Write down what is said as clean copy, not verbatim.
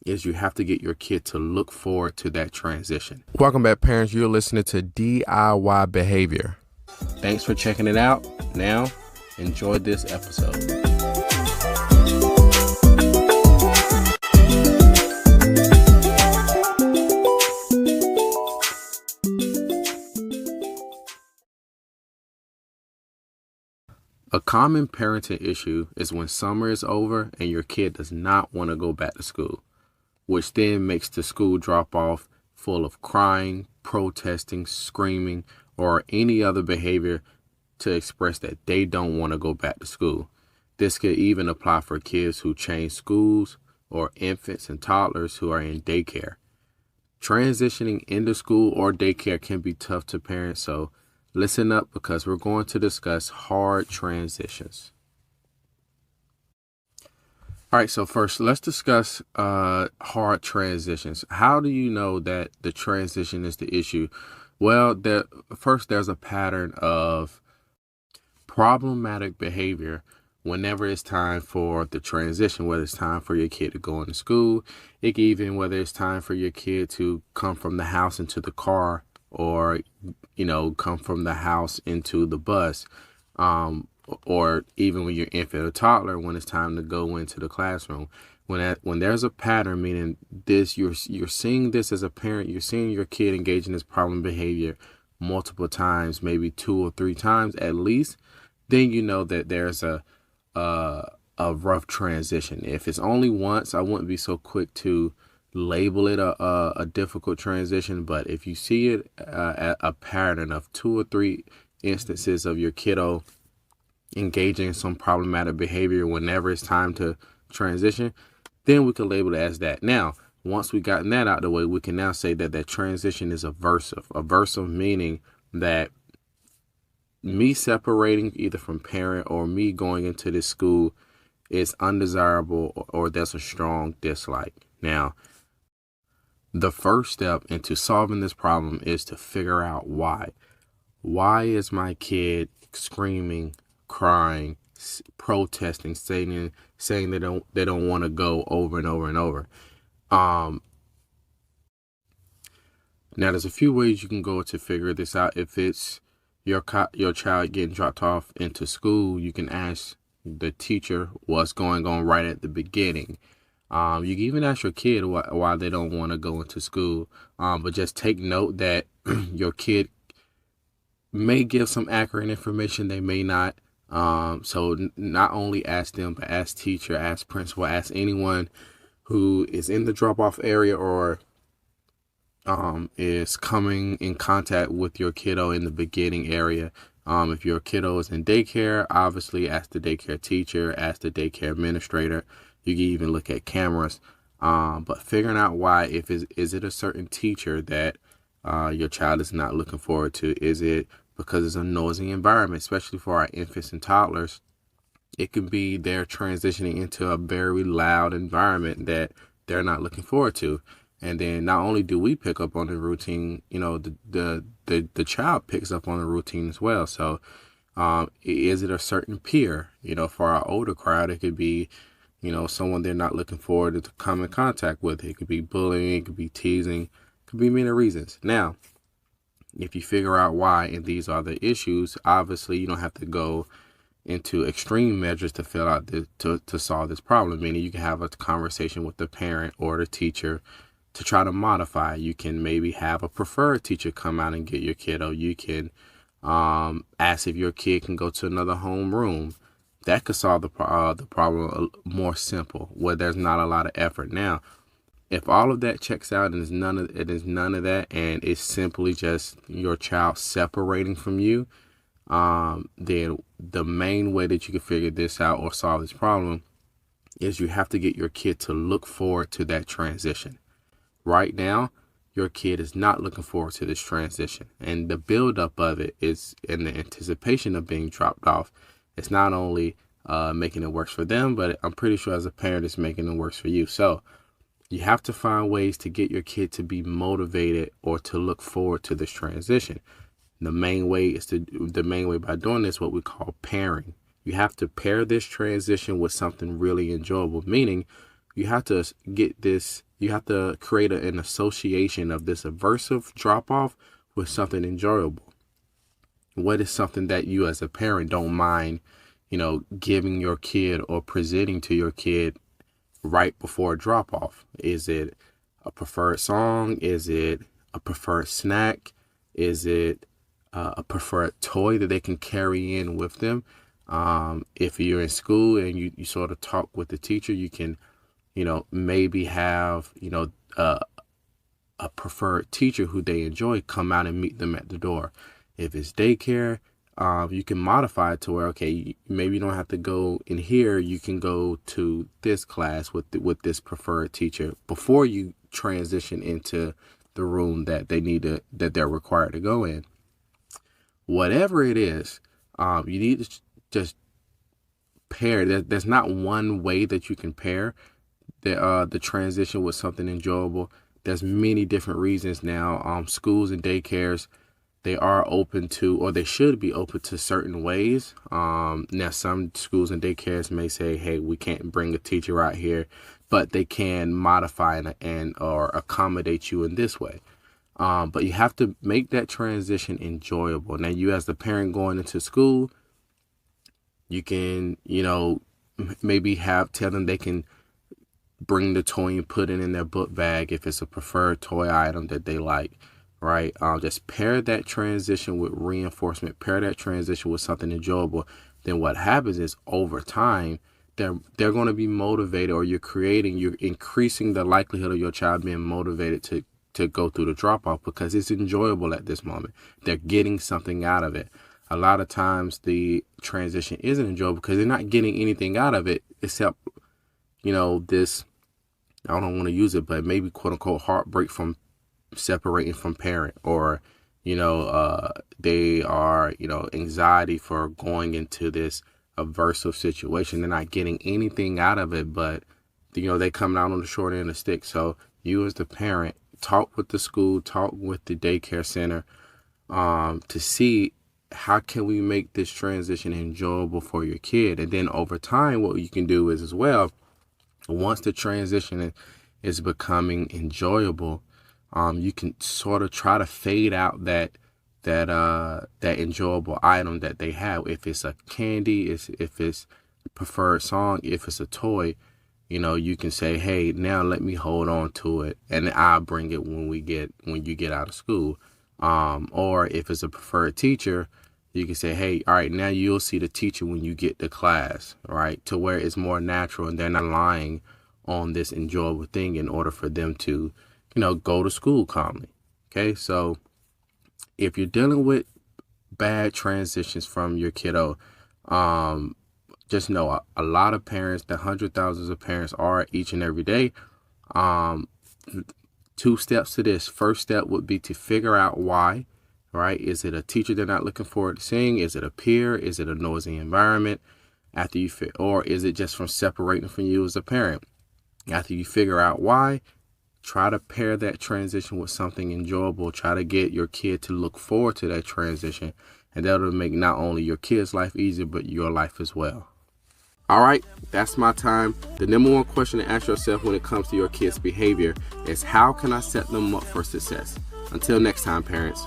is you have to get your kid to look forward to that transition. Welcome back, parents. You're listening to DIY Behavior. Thanks for checking it out. Now, enjoy this episode. A common parenting issue is when summer is over and your kid does not want to go back to school, which then makes the school drop off full of crying, protesting, screaming, or any other behavior to express that they don't want to go back to school. This could even apply for kids who change schools or infants and toddlers who are in daycare. Transitioning into school or daycare can be tough to parents, so listen up because we're going to discuss hard transitions. All right, so first, let's discuss hard transitions. How do you know that the transition is the issue? Well, there's a pattern of problematic behavior whenever it's time for the transition, whether it's time for your kid to go into school, whether it's time for your kid to come from the house into the car, or come from the house into the bus, or even when you're infant or toddler, when it's time to go into the classroom. When there's a pattern, meaning this, you're seeing this as a parent, you're seeing your kid engage in this problem behavior multiple times, maybe 2 or 3 times at least, then you know that there's a rough transition. If it's only once, I wouldn't be so quick to label it a difficult transition, but if you see it a pattern of 2 or 3 instances of your kiddo engaging in some problematic behavior whenever it's time to transition, then we can label it as that. Now, once we've gotten that out of the way, we can now say that that transition is aversive. Aversive meaning that me separating either from parent or me going into this school is undesirable, or there's a strong dislike. Now, the first step into solving this problem is to figure out why. Why is my kid screaming, crying, protesting, saying they don't want to go over and over and over? Now, there's a few ways you can go to figure this out. If it's your child getting dropped off into school, you can ask the teacher what's going on right at the beginning. You can even ask your kid why they don't want to go into school. But just take note that your kid may give some accurate information, they may not. So not only ask them, but ask teacher, ask principal, ask anyone who is in the drop-off area or is coming in contact with your kiddo in the beginning area. If your kiddo is in daycare, obviously ask the daycare teacher, ask the daycare administrator. You can even look at cameras, but figuring out why. Is it a certain teacher that your child is not looking forward to? Is it because it's a noisy environment, especially for our infants and toddlers? It can be they're transitioning into a very loud environment that they're not looking forward to. And then not only do we pick up on the routine, the child picks up on the routine as well. So is it a certain peer? For our older crowd, it could be someone they're not looking forward to come in contact with. It could be bullying, it could be teasing, it could be many reasons. Now, if you figure out why, and these are the issues, obviously you don't have to go into extreme measures to fill out to solve this problem. Meaning you can have a conversation with the parent or the teacher to try to modify. You can maybe have a preferred teacher come out and get your kiddo. You can ask if your kid can go to another homeroom. That could solve the problem more simple, where there's not a lot of effort. Now, if all of that checks out and it is none of that, and it's simply just your child separating from you, then the main way that you can figure this out or solve this problem is you have to get your kid to look forward to that transition. Right now, your kid is not looking forward to this transition, and the buildup of it is in the anticipation of being dropped off. It's not only making it worse for them, but I'm pretty sure as a parent, it's making it worse for you. So you have to find ways to get your kid to be motivated or to look forward to this transition. The main way by doing this, what we call pairing. You have to pair this transition with something really enjoyable, meaning you have to get this You have to create an association of this aversive drop off with something enjoyable. What is something that you as a parent don't mind, giving your kid or presenting to your kid right before a drop off? Is it a preferred song? Is it a preferred snack? Is it a preferred toy that they can carry in with them? If you're in school and you sort of talk with the teacher, you can, maybe have, a preferred teacher who they enjoy come out and meet them at the door. If it's daycare, you can modify it to where, okay, maybe you don't have to go in here. You can go to this class with this preferred teacher before you transition into the room that they're required to go in. Whatever it is, you need to just pair. There's not one way that you can pair the transition with something enjoyable. There's many different reasons now. Schools and daycares, they are open to, or they should be open to, certain ways. Now, some schools and daycares may say, hey, we can't bring a teacher out here, but they can modify or accommodate you in this way. But you have to make that transition enjoyable. Now, you as the parent going into school, you can, maybe tell them they can bring the toy and put it in their book bag if it's a preferred toy item that they like, right? Just pair that transition with reinforcement, pair that transition with something enjoyable. Then what happens is, over time, they're going to be motivated, or you're increasing the likelihood of your child being motivated to go through the drop off, because it's enjoyable at this moment. They're getting something out of it. A lot of times the transition isn't enjoyable because they're not getting anything out of it except, this, I don't want to use it, but maybe quote unquote heartbreak from separating from parent, or, they are, anxiety for going into this aversive situation. They're not getting anything out of it, but, they come out on the short end of the stick. So you as the parent, talk with the school, talk with the daycare center, to see how can we make this transition enjoyable for your kid. And then over time, what you can do is, as well, once the transition is becoming enjoyable, you can sort of try to fade out that enjoyable item that they have. If it's a candy, if it's a preferred song, if it's a toy, you can say, hey, now let me hold on to it, and I'll bring it when you get out of school. Or if it's a preferred teacher, you can say, hey, all right, now you'll see the teacher when you get to class, right? To where it's more natural and they're not relying on this enjoyable thing in order for them to, go to school calmly. Okay, so if you're dealing with bad transitions from your kiddo, just know a lot of parents, the hundred thousands of parents are each and every day. 2 steps to this. First step would be to figure out why, right? Is it a teacher they're not looking forward to seeing? Is it a peer? Is it a noisy environment? Or is it just from separating from you as a parent? After you figure out why, try to pair that transition with something enjoyable. Try to get your kid to look forward to that transition, and that'll make not only your kid's life easier, but your life as well. All right, that's my time. The number one question to ask yourself when it comes to your kids' behavior is, how can I set them up for success? Until next time, parents.